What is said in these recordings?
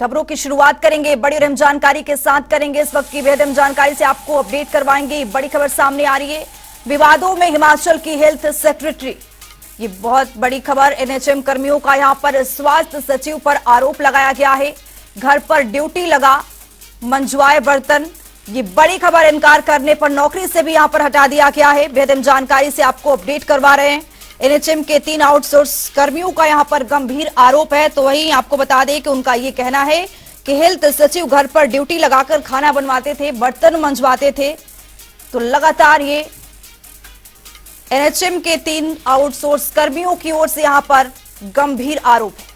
खबरों की शुरुआत करेंगे बड़ी और अहम जानकारी के साथ करेंगे। इस वक्त की बेहद अहम जानकारी से आपको अपडेट करवाएंगे। बड़ी खबर सामने आ रही है, विवादों में हिमाचल की हेल्थ सेक्रेटरी। ये बहुत बड़ी खबर। एनएचएम कर्मियों का यहां पर स्वास्थ्य सचिव पर आरोप लगाया गया है, घर पर ड्यूटी लगा मंजवाए बर्तन। ये बड़ी खबर। इनकार करने पर नौकरी से भी यहां पर हटा दिया गया है। बेहद अहम जानकारी से आपको अपडेट करवा रहे हैं। एनएचएम के 3 आउटसोर्स कर्मियों का यहां पर गंभीर आरोप है। तो वहीं आपको बता दें कि उनका ये कहना है कि हेल्थ सचिव घर पर ड्यूटी लगाकर खाना बनवाते थे, बर्तन मंजवाते थे। तो लगातार ये एनएचएम के 3 आउटसोर्स कर्मियों की ओर से यहां पर गंभीर आरोप है।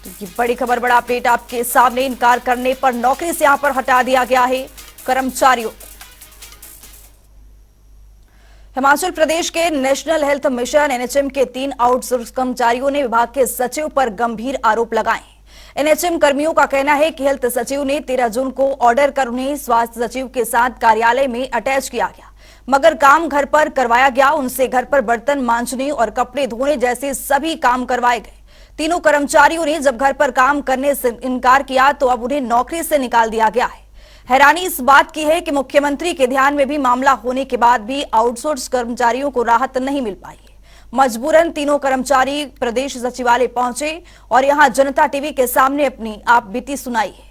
तो ये बड़ी खबर, बड़ा अपडेट आपके सामने। इनकार करने पर नौकरी से यहां पर हटा दिया गया है कर्मचारियों। हिमाचल प्रदेश के नेशनल हेल्थ मिशन एनएचएम के 3 आउटसोर्स कर्मचारियों ने विभाग के सचिव पर गंभीर आरोप लगाए हैं। एनएचएम कर्मियों का कहना है कि हेल्थ सचिव ने 13 जून को ऑर्डर कर उन्हें स्वास्थ्य सचिव के साथ कार्यालय में अटैच किया गया, मगर काम घर पर करवाया गया। उनसे घर पर बर्तन मांजने और कपड़े धोने जैसे सभी काम करवाए गए। तीनों कर्मचारियों ने जब घर पर काम करने से इनकार किया तो अब उन्हें नौकरी से निकाल दिया गया है। हैरानी इस बात की है कि मुख्यमंत्री के ध्यान में भी मामला होने के बाद भी आउटसोर्स कर्मचारियों को राहत नहीं मिल पाई है। मजबूरन तीनों कर्मचारी प्रदेश सचिवालय पहुंचे और यहां जनता टीवी के सामने अपनी आप बीती सुनाई है।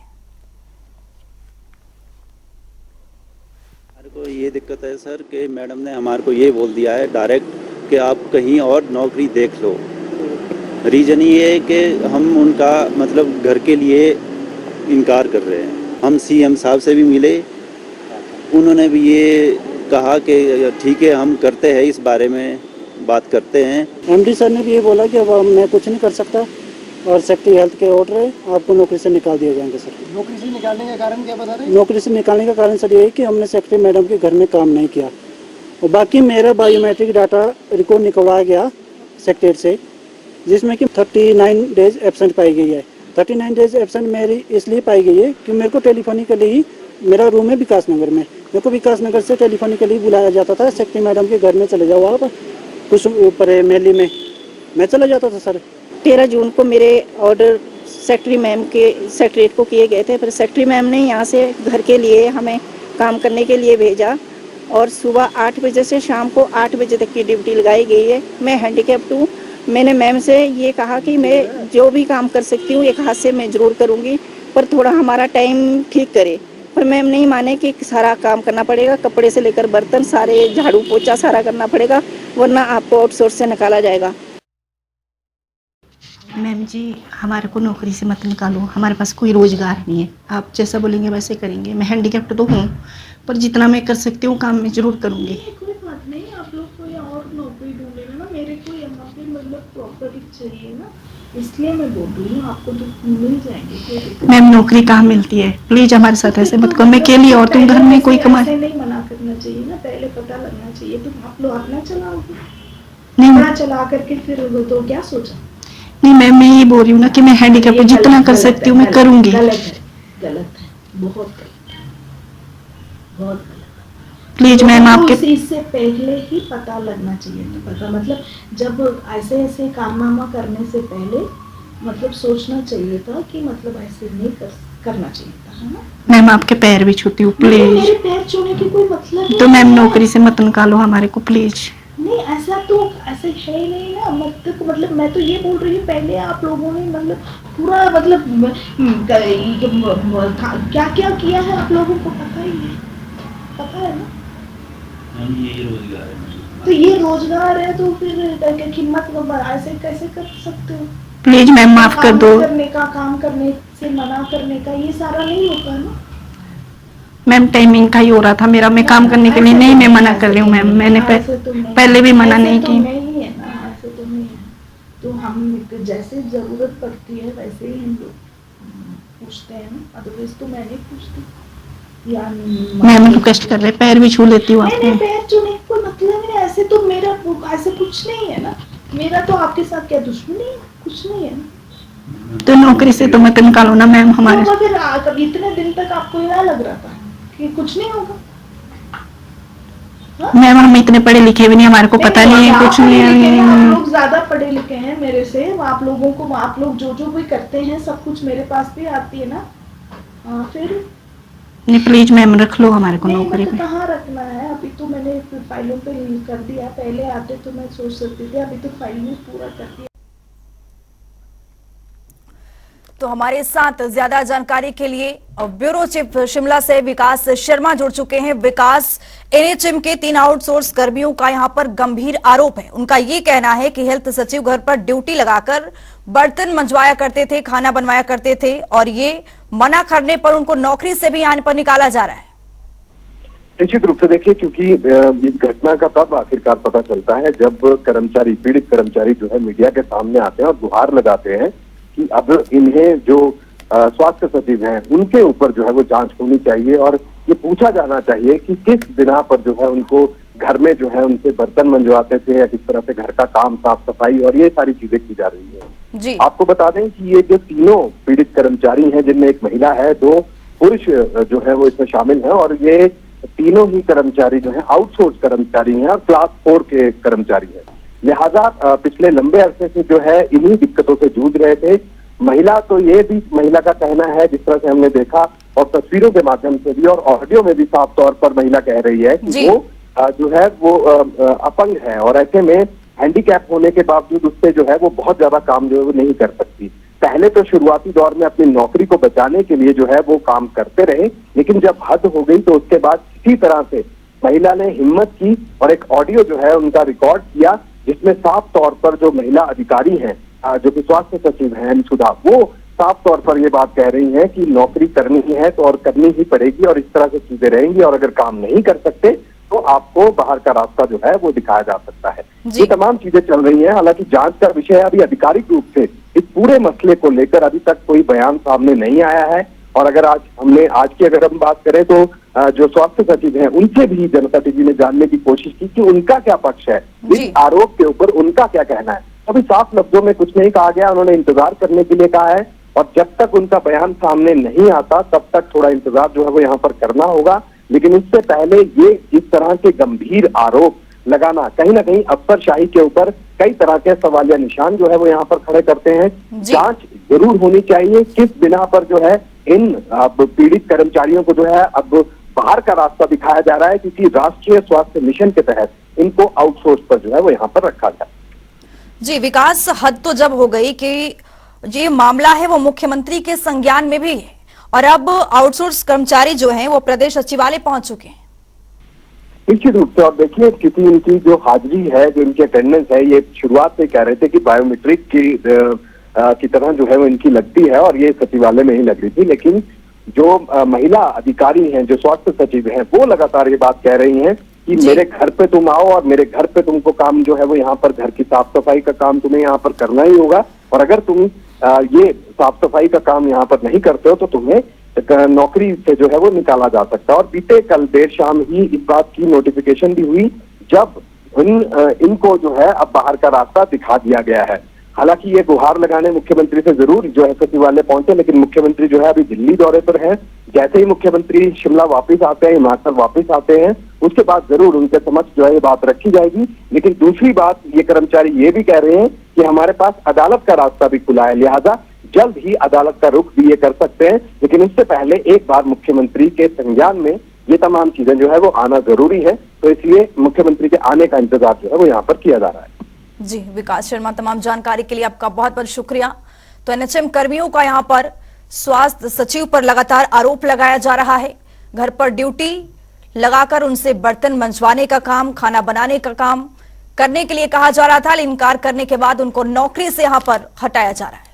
हमारे को ये दिक्कत है सर कि मैडम ने हमारे को ये बोल दिया है डायरेक्ट कि आप कहीं और नौकरी देख लो। रीजन ये है कि हम उनका मतलब घर के लिए इनकार कर रहे हैं। हम सीएम साहब से भी मिले, उन्होंने भी ये कहा कि ठीक है हम करते हैं, इस बारे में बात करते हैं। एमडी सर ने भी ये बोला कि अब मैं कुछ नहीं कर सकता और सेक्रेटरी हेल्थ के ऑर्डर है, आपको नौकरी से निकाल दिया जाएंगे सर। नौकरी से निकालने का कारण क्या बता रहे हैं? नौकरी से निकालने का कारण सर ये है कि हमने सेक्रेटरी मैडम के घर में काम नहीं किया और बाकी मेरा बायोमेट्रिक डाटा रिकॉर्ड निकलवाया गया सेक्रेटरी से, जिसमें कि 39 डेज एब्सेंट पाई गई है। 39 डेज एब्सेंट मेरी इसलिए पाई गई है कि मेरे को टेलीफोनिकली ही, मेरा रूम है विकास नगर में, मेरे को विकास नगर से टेलीफोनिकली बुलाया जाता था, सेक्रेटरी मैडम के घर में चले जाओ आप, कुछ ऊपर है मेली में, मैं चला जाता था सर। 13 जून को मेरे ऑर्डर सेक्रेटरी मैम के सेक्रेटरीट को किए गए थे। फिर सेक्रेटरी मैम ने यहाँ से घर के लिए हमें काम करने के लिए भेजा और सुबह 8 बजे से शाम को 8 बजे तक की ड्यूटी लगाई गई है। मैं हैंडीकैप्ड हूँ। मैंने मैम से ये कहा कि मैं जो भी काम कर सकती हूँ एक हाथ से मैं ज़रूर करूँगी, पर थोड़ा हमारा टाइम ठीक करे। पर मैम नहीं माने कि सारा काम करना पड़ेगा, कपड़े से लेकर बर्तन सारे, झाड़ू पोछा सारा करना पड़ेगा, वरना आपको आउटसोर्स से निकाला जाएगा। मैम जी, हमारे को नौकरी से मत निकालो, हमारे पास कोई रोजगार नहीं है, आप जैसा बोलेंगे वैसे करेंगे। मैं हैंडीकैप्ड तो हूँ, पर जितना मैं कर सकती हूँ काम मैं जरूर करूँगी। कोई बात नहीं, आप लोग कोई और नौकरी ढूंढेगा ना, मेरे को यहाँ पे मतलब प्रॉपर्टी चाहिए ना, इसलिए मैं बोल रही हूँ आपको तो मिल जाएंगे। मैम नौकरी कहाँ मिलती है, प्लीज हमारे साथ ऐसे मत करो। मैं अकेली और तुम घर में कोई कमा नहीं, मना करना चाहिए ना, पहले पता लगना चाहिए। तुम आप लोग अपना चलाओगे, नहीं अपना चला करके फिर तो क्या सोचा? नहीं मैम, मैं ये बोल रही हूँ ना कि मैं हैंडीकैप्ड जितना कर सकती हूँ मैं करूँगी। गलत है, बहुत गलत। प्लीज मैम आपके इससे पहले ही पता लगना चाहिए था। पता मतलब जब ऐसे ऐसे कारनामा करने से पहले मतलब सोचना चाहिए था कि मतलब ऐसे नहीं करना चाहिए था, है ना? मैम आपके पैर भी छूती हूँ प्लीज। मेरे पैर छूने की कोई मतलब तो मैम नौकरी से मत निकालो हमारे को प्लीज। नहीं, ऐसा तो ऐसे है ही नहीं ना। मतलब मैं तो ये बोल रही हूँ, पहले आप लोगों ने मतलब पूरा मतलब क्या क्या किया है आप लोगों को पता ही है, पता है ना? ये रोजगार है, तो ये रोजगार है तो फिर कीमत ऐसे कैसे कर सकते हो? प्लीज मैम माफ कर दो। करने का, काम करने से मना करने का ये सारा नहीं होता है ना मैम टाइमिंग का ही हो रहा था मेरा, मैं काम करने के लिए नहीं, मैं मना कर रही हूँ मैम, मैंने पहले भी मना नहीं की। नहीं है ना, ऐसे तो नहीं है। तो हम जैसे जरूरत पड़ती है वैसे ही हम लोग पूछते हैं ना, अदरवाइज तो मैं नहीं पूछती। मैम रिक्वेस्ट कर रहे, पैर भी छू लेती हूँ आपको। पैर छूने का कोई मतलब नहीं, ऐसे तो मेरा ऐसे कुछ नहीं है ना, मेरा तो आपके साथ क्या दुश्मनी है, कुछ नहीं है ना। तो नौकरी से तो मत निकालो ना मैम हमारे। तो फिर इतने दिन तक आपको यह लग रहा था कि कुछ नहीं होगा? मैम हम इतने पढ़े लिखे भी नहीं, हमारे को पता नहीं है कुछ नहीं है। आप लोग ज्यादा पढ़े लिखे हैं मेरे से, आप लोगों को आप लोग जो भी करते हैं सब कुछ मेरे पास भी आती है ना। फिर नहीं प्लीज मैम रख लो हमारे को नहीं, नौकरी मतलब पे। कहाँ रखना है, अभी तो मैंने फाइलों पे कर दिया, पहले आते तो मैं सोच सकती थी, अभी तो फाइल में पूरा कर दिया। तो हमारे साथ ज्यादा जानकारी के लिए ब्यूरो चीफ शिमला से विकास शर्मा जुड़ चुके हैं। विकास, एनएचएम के 3 आउटसोर्स कर्मियों का यहां पर गंभीर आरोप है। उनका ये कहना है कि हेल्थ सचिव घर पर ड्यूटी लगाकर बर्तन मंजवाया करते थे, खाना बनवाया करते थे और ये मना करने पर उनको नौकरी से भी यहाँ पर निकाला जा रहा है। निश्चित रूप से देखिए, क्योंकि इस घटना का तब आखिरकार पता चलता है जब कर्मचारी, पीड़ित कर्मचारी जो है मीडिया के सामने आते हैं और गुहार लगाते हैं कि अब इन्हें जो स्वास्थ्य सचिव हैं उनके ऊपर जो है वो जांच होनी चाहिए और ये पूछा जाना चाहिए कि किस बिना पर जो है उनको घर में जो है उनसे बर्तन मंजवाते थे या किस तरह से घर का काम, साफ सफाई और ये सारी चीजें की जा रही है जी। आपको बता दें कि ये जो तीनों पीड़ित कर्मचारी हैं, जिनमें एक महिला है, 2 पुरुष जो है वो इसमें शामिल है और ये तीनों ही कर्मचारी जो है आउटसोर्स कर्मचारी हैं और क्लास 4 के कर्मचारी हैं। लिहाजा पिछले लंबे अरसे से जो है इन्हीं दिक्कतों से जूझ रहे थे। महिला तो ये भी, महिला का कहना है जिस तरह से हमने देखा और तस्वीरों के माध्यम से भी और ऑडियो में भी साफ तौर पर महिला कह रही है कि वो जो है वो अपंग है और ऐसे में हैंडीकैप होने के बावजूद उससे जो है वो बहुत ज्यादा काम जो है वो नहीं कर सकती। पहले तो शुरुआती दौर में अपनी नौकरी को बचाने के लिए जो है वो काम करते रहे, लेकिन जब हद हो गई तो उसके बाद किसी तरह से महिला ने हिम्मत की और एक ऑडियो जो है उनका रिकॉर्ड किया जिसमें साफ तौर पर जो महिला अधिकारी हैं, जो कि स्वास्थ्य सचिव हैं सुधा, वो साफ तौर पर ये बात कह रही हैं कि नौकरी करनी ही है तो और करनी ही पड़ेगी और इस तरह से चीजें रहेंगी और अगर काम नहीं कर सकते तो आपको बाहर का रास्ता जो है वो दिखाया जा सकता है। ये तमाम चीजें चल रही हैं। हालांकि जांच का विषय अभी आधिकारिक रूप से इस पूरे मसले को लेकर अभी तक कोई बयान सामने नहीं आया है और अगर आज की अगर हम बात करें तो जो स्वास्थ्य सचिव हैं उनसे भी जनता टीवी ने जानने की कोशिश की कि उनका क्या पक्ष है, इस आरोप के ऊपर उनका क्या कहना है। अभी साफ लफ्जों में कुछ नहीं कहा गया, उन्होंने इंतजार करने के लिए कहा है और जब तक उनका बयान सामने नहीं आता तब तक थोड़ा इंतजार जो है वो यहाँ पर करना होगा। लेकिन इससे पहले ये इस तरह के गंभीर आरोप लगाना कहीं ना कहीं अफसरशाही के ऊपर कई तरह के सवालिया निशान जो है वो यहाँ पर खड़े करते हैं। जांच जरूर होनी चाहिए किस बिना पर जो है इन पीड़ित कर्मचारियों को जो है अब बाहर का रास्ता दिखाया जा रहा है, क्योंकि राष्ट्रीय स्वास्थ्य मिशन के तहत इनको आउटसोर्स पर जो है वो यहाँ पर रखा जाए। जी विकास, हद तो जब हो गई कि ये मामला है वो मुख्यमंत्री के संज्ञान में भी है और अब आउटसोर्स कर्मचारी जो हैं वो प्रदेश सचिवालय पहुंच चुके हैं। निश्चित रूप से, और देखिए क्योंकि इनकी जो हाजिरी है, जो इनकी अटेंडेंस है, ये शुरुआत से कह रहे थे कि बायोमेट्रिक की तरह जो है वो इनकी लगती है और ये सचिवालय में ही लग रही थी, लेकिन जो महिला अधिकारी हैं, जो स्वास्थ्य सचिव हैं, वो लगातार ये बात कह रही हैं कि मेरे घर पे तुम आओ और मेरे घर पे तुमको काम जो है वो यहाँ पर घर की साफ सफाई का काम तुम्हें यहाँ पर करना ही होगा और अगर तुम ये साफ सफाई का काम यहाँ पर नहीं करते हो तो तुम्हें नौकरी से जो है वो निकाला जा सकता है। और बीते कल देर शाम ही इस बात की नोटिफिकेशन भी हुई जब इनको जो है अब बाहर का रास्ता दिखा दिया गया है। हालांकि ये गुहार लगाने मुख्यमंत्री से जरूर जो है सचिवालय पहुंचे, लेकिन मुख्यमंत्री जो है अभी दिल्ली दौरे पर है। जैसे ही मुख्यमंत्री शिमला वापस आते हैं, हिमाचल वापस आते हैं, उसके बाद जरूर उनके समक्ष जो है ये बात रखी जाएगी। लेकिन दूसरी बात, ये कर्मचारी ये भी कह रहे हैं कि हमारे पास अदालत का रास्ता भी खुला है, लिहाजा जल्द ही अदालत का रुख भी ये कर सकते हैं। लेकिन उससे पहले एक बार मुख्यमंत्री के संज्ञान में ये तमाम चीजें जो है वो आना जरूरी है, तो इसलिए मुख्यमंत्री के आने का इंतजार जो है वो यहाँ पर किया जा रहा है। जी विकास शर्मा, तमाम जानकारी के लिए आपका बहुत बहुत शुक्रिया। तो एनएचएम कर्मियों का यहाँ पर स्वास्थ्य सचिव पर लगातार आरोप लगाया जा रहा है। घर पर ड्यूटी लगाकर उनसे बर्तन मंजवाने का काम, खाना बनाने का काम करने के लिए कहा जा रहा था, इनकार करने के बाद उनको नौकरी से यहाँ पर हटाया जा रहा है।